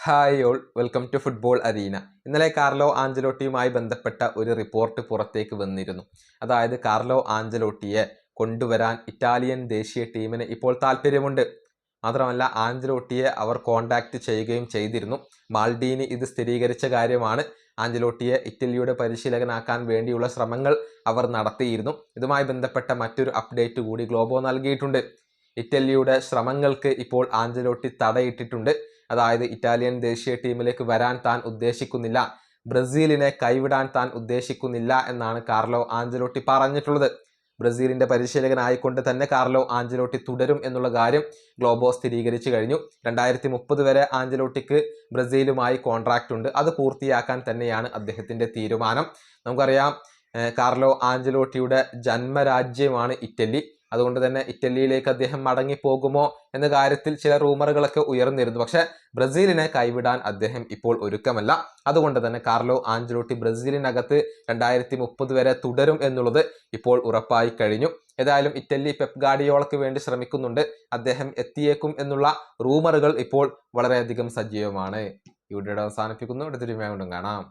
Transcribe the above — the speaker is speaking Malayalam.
Hi all, welcome to football arena. ഇന്നലെ കാർലോ ആഞ്ചലോട്ടിയുമായി ബന്ധപ്പെട്ട ഒരു റിപ്പോർട്ട് പുറത്തേക്ക് വന്നിരുന്നു. അതായത് കാർലോ ആഞ്ചലോട്ടിയെ കൊണ്ടുവരാൻ ഇറ്റാലിയൻ ദേശീയ ടീമിന് ഇപ്പോൾ താല്പര്യമുണ്ട്. മാത്രമല്ല ആഞ്ചലോട്ടിയെ അവർ കോണ്ടാക്ട് ചെയ്യുകയും ചെയ്തിരുന്നു. മാൽഡീനി ഇത് സ്ഥിരീകരിച്ച കാര്യമാണ്. ആഞ്ചലോട്ടിയെ ഇറ്റലിയുടെ പരിശീലകനാക്കാൻ വേണ്ടിയുള്ള ശ്രമങ്ങൾ അവർ നടത്തിയിരുന്നു. ഇതുമായി ബന്ധപ്പെട്ട മറ്റൊരു അപ്ഡേറ്റ് കൂടി ഗ്ലോബോ നൽകിയിട്ടുണ്ട്. ഇറ്റലിയുടെ ശ്രമങ്ങൾക്ക് ഇപ്പോൾ ആഞ്ചലോട്ടി തടയിട്ടിട്ടുണ്ട്. അതായത് ഇറ്റാലിയൻ ദേശീയ ടീമിലേക്ക് വരാൻ താൻ ഉദ്ദേശിക്കുന്നില്ല, ബ്രസീലിനെ കൈവിടാൻ താൻ ഉദ്ദേശിക്കുന്നില്ല എന്നാണ് കാർലോ ആഞ്ചലോട്ടി പറഞ്ഞിട്ടുള്ളത്. ബ്രസീലിന്റെ പരിശീലകനായിക്കൊണ്ട് തന്നെ കാർലോ ആഞ്ചലോട്ടി തുടരും എന്നുള്ള കാര്യം ഗ്ലോബോ സ്ഥിരീകരിച്ചു കഴിഞ്ഞു. 2030 വരെ ആഞ്ചലോട്ടിക്ക് ബ്രസീലുമായി കോൺട്രാക്റ്റ് ഉണ്ട്. അത് പൂർത്തിയാക്കാൻ തന്നെയാണ് അദ്ദേഹത്തിന്റെ തീരുമാനം. നമുക്കറിയാം, കാർലോ ആഞ്ചലോട്ടിയുടെ ജന്മരാജ്യമാണ് ഇറ്റലി. അതുകൊണ്ട് തന്നെ ഇറ്റലിയിലേക്ക് അദ്ദേഹം മടങ്ങിപ്പോകുമോ എന്ന കാര്യത്തിൽ ചില റൂമറുകളൊക്കെ ഉയർന്നിരുന്നു. പക്ഷെ ബ്രസീലിനെ കൈവിടാൻ അദ്ദേഹം ഇപ്പോൾ ഒരുക്കമല്ല. അതുകൊണ്ട് തന്നെ കാർലോ ആഞ്ചലോട്ടി ബ്രസീലിനകത്ത് 2030 വരെ തുടരും എന്നുള്ളത് ഇപ്പോൾ ഉറപ്പായി കഴിഞ്ഞു. ഏതായാലും ഇറ്റലി പെപ് ഗാർഡിയോളയ്ക്ക് വേണ്ടി ശ്രമിക്കുന്നുണ്ട്. അദ്ദേഹം എത്തിയേക്കും എന്നുള്ള റൂമറുകൾ ഇപ്പോൾ വളരെയധികം സജീവമാണ്. ഈ വീഡിയോ അവസാനിപ്പിക്കുന്നു. അടുത്തൊരു വീഡിയോ കാണാം.